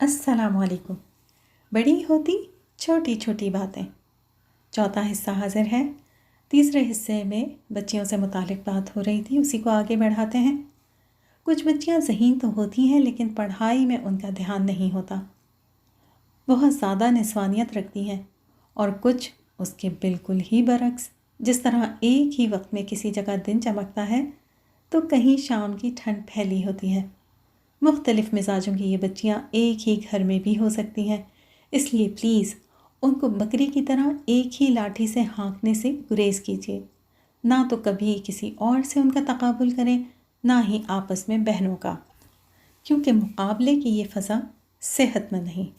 السلام علیکم۔ بڑی ہوتی چھوٹی چھوٹی باتیں، چوتھا حصہ حاضر ہے۔ تیسرے حصے میں بچیوں سے متعلق بات ہو رہی تھی، اسی کو آگے بڑھاتے ہیں۔ کچھ بچیاں ذہین تو ہوتی ہیں لیکن پڑھائی میں ان کا دھیان نہیں ہوتا، بہت زیادہ نسوانیت رکھتی ہیں، اور کچھ اس کے بالکل ہی برعکس۔ جس طرح ایک ہی وقت میں کسی جگہ دن چمکتا ہے تو کہیں شام کی ٹھنڈ پھیلی ہوتی ہے۔ مختلف مزاجوں کی یہ بچیاں ایک ہی گھر میں بھی ہو سکتی ہیں، اس لیے پلیز ان کو بکری کی طرح ایک ہی لاٹھی سے ہانکنے سے گریز کیجیے۔ نہ تو کبھی کسی اور سے ان کا تقابل کریں، نہ ہی آپس میں بہنوں کا، کیونکہ مقابلے کی یہ فضا صحت مند نہیں۔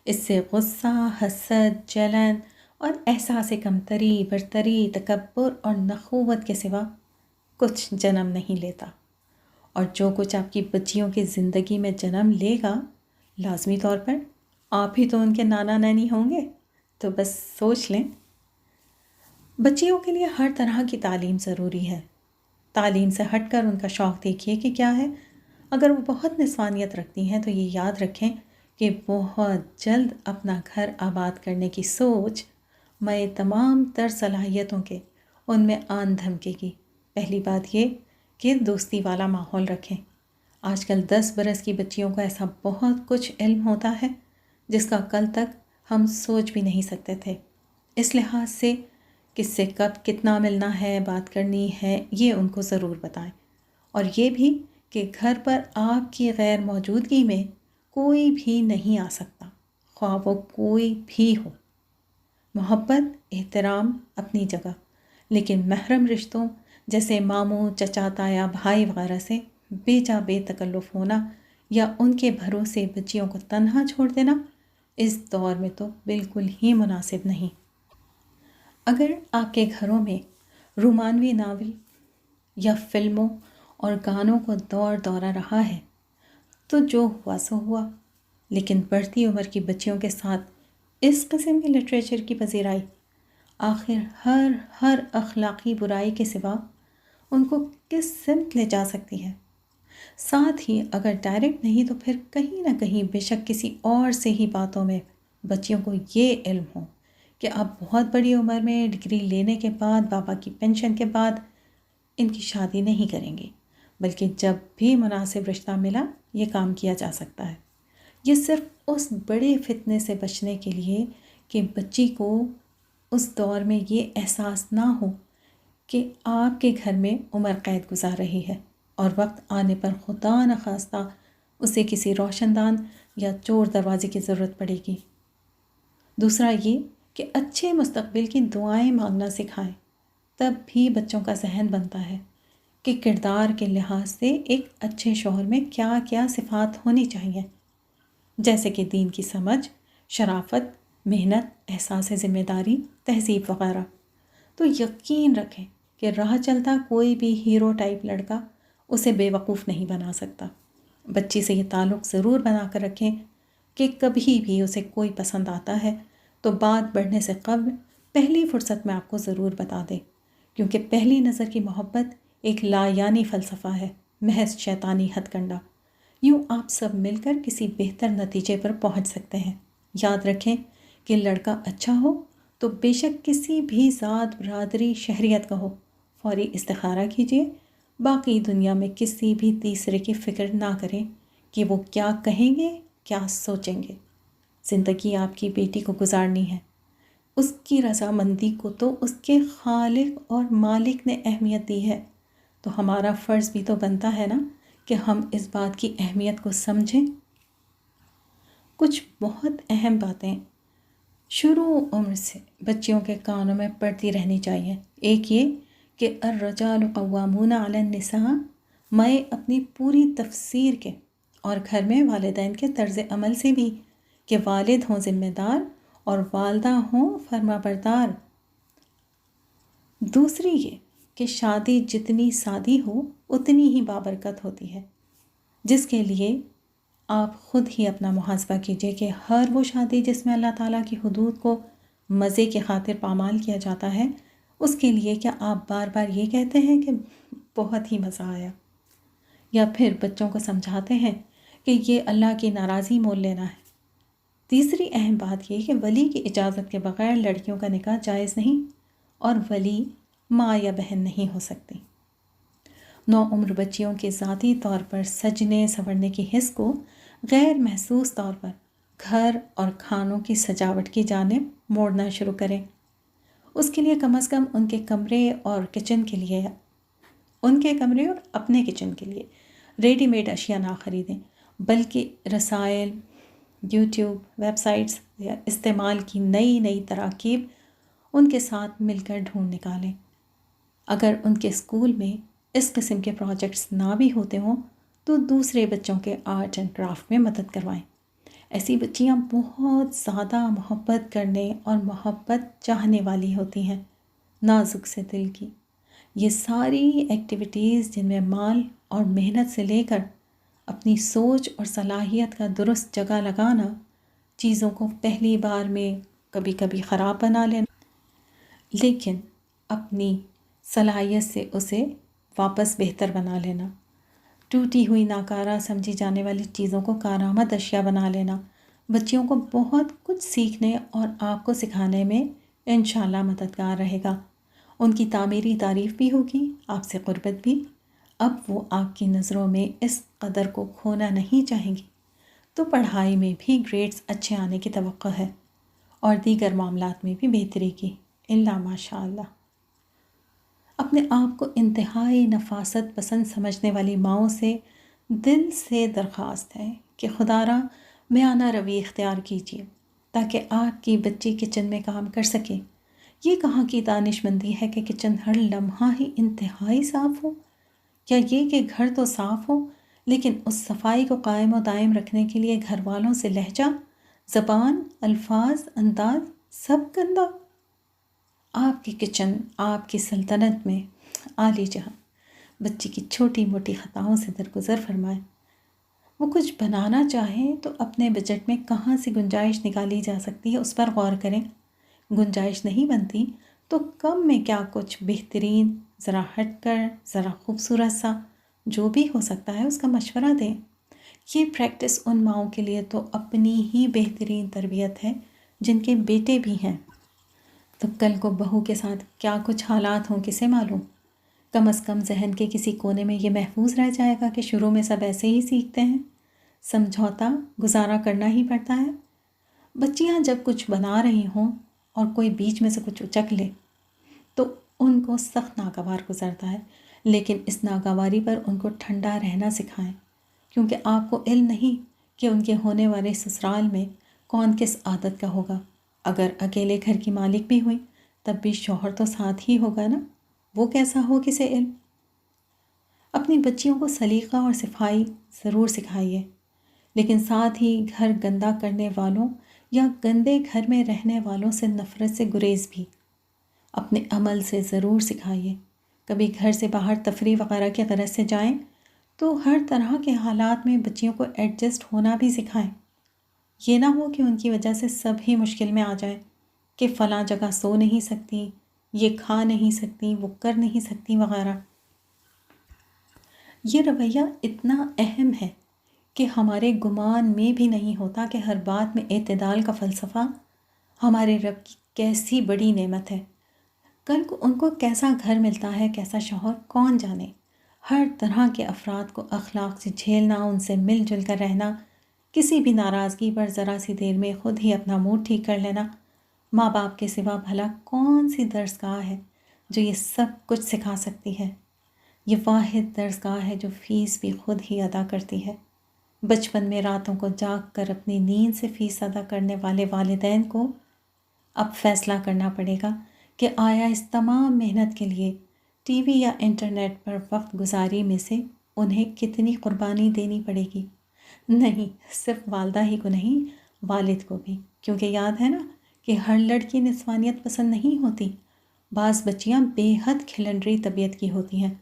اس سے غصہ، حسد، جلن اور احساس کمتری، برتری، تکبر اور نخوت کے سوا کچھ جنم نہیں لیتا۔ اور جو کچھ آپ کی بچیوں کی زندگی میں جنم لے گا، لازمی طور پر آپ ہی تو ان کے نانا نانی ہوں گے۔ تو بس سوچ لیں۔ بچیوں کے لیے ہر طرح کی تعلیم ضروری ہے۔ تعلیم سے ہٹ کر ان کا شوق دیکھیے کہ کیا ہے۔ اگر وہ بہت نسوانیت رکھتی ہیں تو یہ یاد رکھیں کہ بہت جلد اپنا گھر آباد کرنے کی سوچ میں تمام تر صلاحیتوں کے ان میں آن دھمکے گی۔ پہلی بات یہ کہ دوستی والا ماحول رکھیں۔ آج کل 10 برس کی بچیوں کو ایسا بہت کچھ علم ہوتا ہے جس کا کل تک ہم سوچ بھی نہیں سکتے تھے۔ اس لحاظ سے کس سے کب کتنا ملنا ہے، بات کرنی ہے، یہ ان کو ضرور بتائیں۔ اور یہ بھی کہ گھر پر آپ کی غیر موجودگی میں کوئی بھی نہیں آ سکتا، خواہ وہ کوئی بھی ہو۔ محبت، احترام اپنی جگہ، لیکن محرم رشتوں جیسے ماموں، چچا، تایا، بھائی وغیرہ سے بے جا بے تکلف ہونا یا ان کے بھروسے بچیوں کو تنہا چھوڑ دینا اس دور میں تو بالکل ہی مناسب نہیں۔ اگر آپ کے گھروں میں رومانوی ناول یا فلموں اور گانوں کو دور دورہ رہا ہے تو جو ہوا سو ہوا، لیکن بڑھتی عمر کی بچیوں کے ساتھ اس قسم کے لٹریچر کی پذیرائی آخر ہر اخلاقی برائی کے سوا ان کو کس سمت لے جا سکتی ہے؟ ساتھ ہی اگر ڈائریکٹ نہیں تو پھر کہیں نہ کہیں بے شک کسی اور سے ہی باتوں میں بچیوں کو یہ علم ہو کہ آپ بہت بڑی عمر میں ڈگری لینے کے بعد، بابا کی پینشن کے بعد ان کی شادی نہیں کریں گے، بلکہ جب بھی مناسب رشتہ ملا یہ کام کیا جا سکتا ہے۔ یہ صرف اس بڑے فتنے سے بچنے کے لیے کہ بچی کو اس دور میں یہ احساس نہ ہو کہ آپ کے گھر میں عمر قید گزار رہی ہے اور وقت آنے پر خدا نخواستہ اسے کسی روشن دان یا چور دروازے کی ضرورت پڑے گی۔ دوسرا یہ کہ اچھے مستقبل کی دعائیں مانگنا سکھائیں، تب بھی بچوں کا ذہن بنتا ہے کہ کردار کے لحاظ سے ایک اچھے شوہر میں کیا کیا صفات ہونی چاہیے، جیسے کہ دین کی سمجھ، شرافت، محنت، احساس ذمہ داری، تہذیب وغیرہ۔ تو یقین رکھیں کہ راہ چلتا کوئی بھی ہیرو ٹائپ لڑکا اسے بے وقوف نہیں بنا سکتا۔ بچی سے یہ تعلق ضرور بنا کر رکھیں کہ کبھی بھی اسے کوئی پسند آتا ہے تو بات بڑھنے سے قبل پہلی فرصت میں آپ کو ضرور بتا دے، کیونکہ پہلی نظر کی محبت ایک لا یعنی فلسفہ ہے، محض شیطانی ہتھ کنڈا۔ یوں آپ سب مل کر کسی بہتر نتیجے پر پہنچ سکتے ہیں۔ یاد رکھیں کہ لڑکا اچھا ہو تو بے شک کسی بھی ذات، برادری، شہریت کا ہو، فوری استخارہ کیجیے۔ باقی دنیا میں کسی بھی تیسرے کی فکر نہ کریں کہ وہ کیا کہیں گے، کیا سوچیں گے۔ زندگی آپ کی بیٹی کو گزارنی ہے، اس کی رضامندی کو تو اس کے خالق اور مالک نے اہمیت دی ہے، تو ہمارا فرض بھی تو بنتا ہے نا کہ ہم اس بات کی اہمیت کو سمجھیں۔ کچھ بہت اہم باتیں شروع عمر سے بچیوں کے کانوں میں پڑتی رہنی چاہیے۔ ایک یہ کہ الرجال قوامون علی النساء، میں اپنی پوری تفسیر کے اور گھر میں والدین کے طرز عمل سے بھی کہ والد ہوں ذمہ دار اور والدہ ہوں فرما بردار۔ دوسری یہ کہ شادی جتنی سادی ہو اتنی ہی بابرکت ہوتی ہے، جس کے لیے آپ خود ہی اپنا محاسبہ کیجئے کہ ہر وہ شادی جس میں اللہ تعالیٰ کی حدود کو مزے کی خاطر پامال کیا جاتا ہے، اس کے لیے کیا آپ بار بار یہ کہتے ہیں کہ بہت ہی مزہ آیا، یا پھر بچوں کو سمجھاتے ہیں کہ یہ اللہ کی ناراضی مول لینا ہے تیسری اہم بات یہ کہ ولی کی اجازت کے بغیر لڑکیوں کا نکاح جائز نہیں، اور ولی ماں یا بہن نہیں ہو سکتی۔ نوعمر بچیوں کے ذاتی طور پر سجنے سنورنے کی حس کو غیر محسوس طور پر گھر اور کھانوں کی سجاوٹ کی جانب موڑنا شروع کریں۔ اس کے لیے کم از کم ان کے کمرے اور اپنے کچن کے لیے ریڈی میڈ اشیاء نہ خریدیں، بلکہ رسائل، یوٹیوب، ویب سائٹس یا استعمال کی نئی تراکیب ان کے ساتھ مل کر ڈھونڈ نکالیں۔ اگر ان کے اسکول میں اس قسم کے پروجیکٹس نہ بھی ہوتے ہوں تو دوسرے بچوں کے آرٹ اینڈ کرافٹ میں مدد کروائیں۔ ایسی بچیاں بہت زیادہ محبت کرنے اور محبت چاہنے والی ہوتی ہیں، نازک سے دل کی۔ یہ ساری ایکٹیویٹیز جن میں مال اور محنت سے لے کر اپنی سوچ اور صلاحیت کا درست جگہ لگانا، چیزوں کو پہلی بار میں کبھی کبھی خراب بنا لینا، لیکن اپنی صلاحیت سے اسے واپس بہتر بنا لینا، ٹوٹی ہوئی ناکارہ سمجھی جانے والی چیزوں کو کارآمد اشیاء بنا لینا، بچیوں کو بہت کچھ سیکھنے اور آپ کو سکھانے میں انشاءاللہ مددگار رہے گا۔ ان کی تعمیری تعریف بھی ہوگی، آپ سے قربت بھی۔ اب وہ آپ کی نظروں میں اس قدر کو کھونا نہیں چاہیں گی، تو پڑھائی میں بھی گریڈز اچھے آنے کی توقع ہے اور دیگر معاملات میں بھی بہتری کی، الا ماشاء اللہ۔ اپنے آپ کو انتہائی نفاست پسند سمجھنے والی ماؤں سے دل سے درخواست ہے کہ خدا را میانہ روی اختیار کیجیے تاکہ آپ کی بچی کچن میں کام کر سکے۔ یہ کہاں کی دانش مندی ہے کہ کچن ہر لمحہ ہی انتہائی صاف ہو، یا یہ کہ گھر تو صاف ہو لیکن اس صفائی کو قائم و دائم رکھنے کے لیے گھر والوں سے لہجہ، زبان، الفاظ، انداز سب گندا۔ آپ کی کچن آپ کی سلطنت میں عالی جہاں بچی کی چھوٹی موٹی خطاؤں سے درگزر فرمائے۔ وہ کچھ بنانا چاہیں تو اپنے بجٹ میں کہاں سے گنجائش نکالی جا سکتی ہے اس پر غور کریں۔ گنجائش نہیں بنتی تو کم میں کیا کچھ بہترین، ذرا ہٹ کر، ذرا خوبصورت سا جو بھی ہو سکتا ہے اس کا مشورہ دیں۔ یہ پریکٹس ان ماؤں کے لیے تو اپنی ہی بہترین تربیت ہے جن کے بیٹے بھی ہیں، تو کل کو بہو کے ساتھ کیا کچھ حالات ہوں کسے معلوم۔ کم از کم ذہن کے کسی کونے میں یہ محفوظ رہ جائے گا کہ شروع میں سب ایسے ہی سیکھتے ہیں، سمجھوتا گزارا کرنا ہی پڑتا ہے۔ بچیاں جب کچھ بنا رہی ہوں اور کوئی بیچ میں سے کچھ اچک لے تو ان کو سخت ناگوار گزرتا ہے، لیکن اس ناگواری پر ان کو ٹھنڈا رہنا سکھائیں، کیونکہ آپ کو علم نہیں کہ ان کے ہونے والے سسرال میں کون کس عادت کا ہوگا۔ اگر اکیلے گھر کی مالک بھی ہوئی تب بھی شوہر تو ساتھ ہی ہوگا نا، وہ کیسا ہو کسے علم۔ اپنی بچیوں کو سلیقہ اور صفائی ضرور سکھائیے، لیکن ساتھ ہی گھر گندا کرنے والوں یا گندے گھر میں رہنے والوں سے نفرت سے گریز بھی اپنے عمل سے ضرور سکھائیے۔ کبھی گھر سے باہر تفریح وغیرہ کی غرض سے جائیں تو ہر طرح کے حالات میں بچیوں کو ایڈجسٹ ہونا بھی سکھائیں۔ یہ نہ ہو کہ ان کی وجہ سے سب ہی مشکل میں آ جائیں کہ فلاں جگہ سو نہیں سکتی، یہ کھا نہیں سکتی، وہ کر نہیں سکتی وغیرہ۔ یہ رویہ اتنا اہم ہے کہ ہمارے گمان میں بھی نہیں ہوتا کہ ہر بات میں اعتدال کا فلسفہ ہمارے رب کی کیسی بڑی نعمت ہے۔ کل کو ان کو کیسا گھر ملتا ہے، کیسا شوہر، کون جانے۔ ہر طرح کے افراد کو اخلاق سے جھیلنا، ان سے مل جل کر رہنا، کسی بھی ناراضگی پر ذرا سی دیر میں خود ہی اپنا موڈ ٹھیک کر لینا۔ ماں باپ کے سوا بھلا کون سی درسگاہ ہے جو یہ سب کچھ سکھا سکتی ہے؟ یہ واحد درسگاہ ہے جو فیس بھی خود ہی ادا کرتی ہے۔ بچپن میں راتوں کو جاگ کر اپنی نیند سے فیس ادا کرنے والے والدین کو اب فیصلہ کرنا پڑے گا کہ آیا اس تمام محنت کے لیے ٹی وی یا انٹرنیٹ پر وقت گزاری میں سے انہیں کتنی قربانی دینی پڑے گی۔ نہیں، صرف والدہ ہی کو نہیں، والد کو بھی، کیونکہ یاد ہے نا کہ ہر لڑکی نسوانیت پسند نہیں ہوتی۔ بعض بچیاں بے حد کھلنڈری طبیعت کی ہوتی ہیں،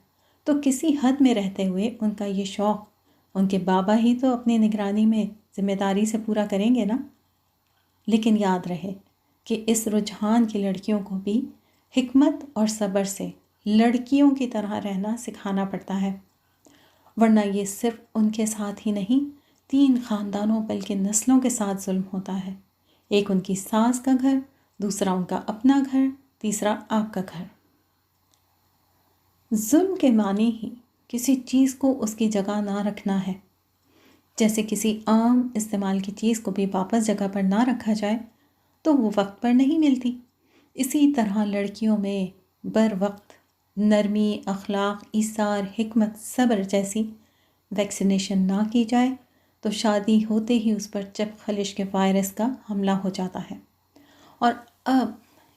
تو کسی حد میں رہتے ہوئے ان کا یہ شوق ان کے بابا ہی تو اپنی نگرانی میں ذمہ داری سے پورا کریں گے نا۔ لیکن یاد رہے کہ اس رجحان کی لڑکیوں کو بھی حکمت اور صبر سے لڑکیوں کی طرح رہنا سکھانا پڑتا ہے، ورنہ یہ صرف ان کے ساتھ ہی نہیں، 3 خاندانوں بلکہ نسلوں کے ساتھ ظلم ہوتا ہے۔ ایک ان کی ساس کا گھر، دوسرا ان کا اپنا گھر، تیسرا آپ کا گھر۔ ظلم کے معنی ہی کسی چیز کو اس کی جگہ نہ رکھنا ہے۔ جیسے کسی عام استعمال کی چیز کو بھی واپس جگہ پر نہ رکھا جائے تو وہ وقت پر نہیں ملتی، اسی طرح لڑکیوں میں بر وقت نرمی، اخلاق، ایثار، حکمت، صبر جیسی ویکسینیشن نہ کی جائے تو شادی ہوتے ہی اس پر چپ خلش کے وائرس کا حملہ ہو جاتا ہے۔ اور اب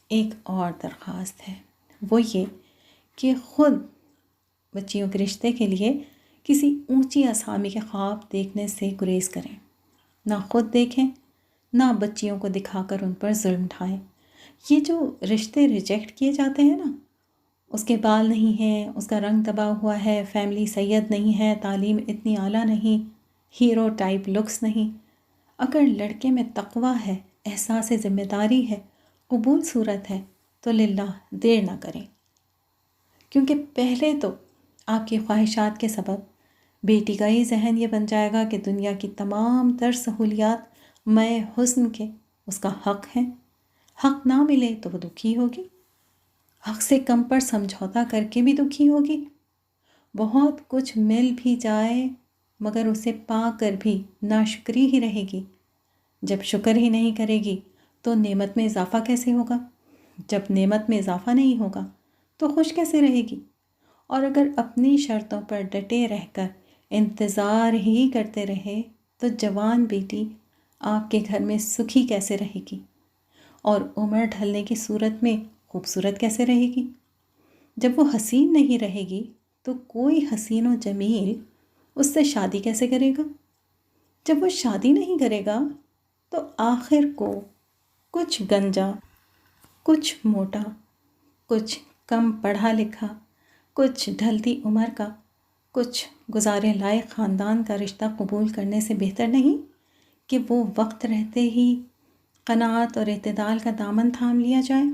ایک اور درخواست ہے، وہ یہ کہ خود بچیوں کے رشتے کے لیے کسی اونچی اسامی کے خواب دیکھنے سے گریز کریں، نہ خود دیکھیں نہ بچیوں کو دکھا کر ان پر ظلم ڈھائیں۔ یہ جو رشتے ریجیکٹ کیے جاتے ہیں نا، اس کے بال نہیں ہیں، اس کا رنگ دبا ہوا ہے، فیملی سید نہیں ہے، تعلیم اتنی اعلیٰ نہیں، ہیرو ٹائپ لکس نہیں، اگر لڑکے میں تقویٰ ہے، احساس ذمہ داری ہے، قبول صورت ہے تو للہ دیر نہ کریں، کیونکہ پہلے تو آپ کی خواہشات کے سبب بیٹی کا ہی ذہن یہ بن جائے گا کہ دنیا کی تمام تر سہولیات میں حسن کے اس کا حق ہے، حق نہ ملے تو وہ دکھی ہوگی، حق سے کم پر سمجھوتا کر کے بھی دکھی ہوگی، بہت کچھ مل بھی جائے مگر اسے پا کر بھی ناشکری ہی رہے گی۔ جب شکر ہی نہیں کرے گی تو نعمت میں اضافہ کیسے ہوگا؟ جب نعمت میں اضافہ نہیں ہوگا تو خوش کیسے رہے گی؟ اور اگر اپنی شرطوں پر ڈٹے رہ کر انتظار ہی کرتے رہے تو جوان بیٹی آپ کے گھر میں سکھی کیسے رہے گی اور عمر ڈھلنے کی صورت میں خوبصورت کیسے رہے گی؟ جب وہ حسین نہیں رہے گی تو کوئی حسین و جمیل اس سے شادی کیسے کرے گا؟ جب وہ شادی نہیں کرے گا تو آخر کو کچھ گنجا، کچھ موٹا، کچھ کم پڑھا لکھا، کچھ ڈھلتی عمر کا، کچھ گزارے لائق خاندان کا رشتہ قبول کرنے سے بہتر نہیں کہ وہ وقت رہتے ہی قناعت اور اعتدال کا دامن تھام لیا جائے؟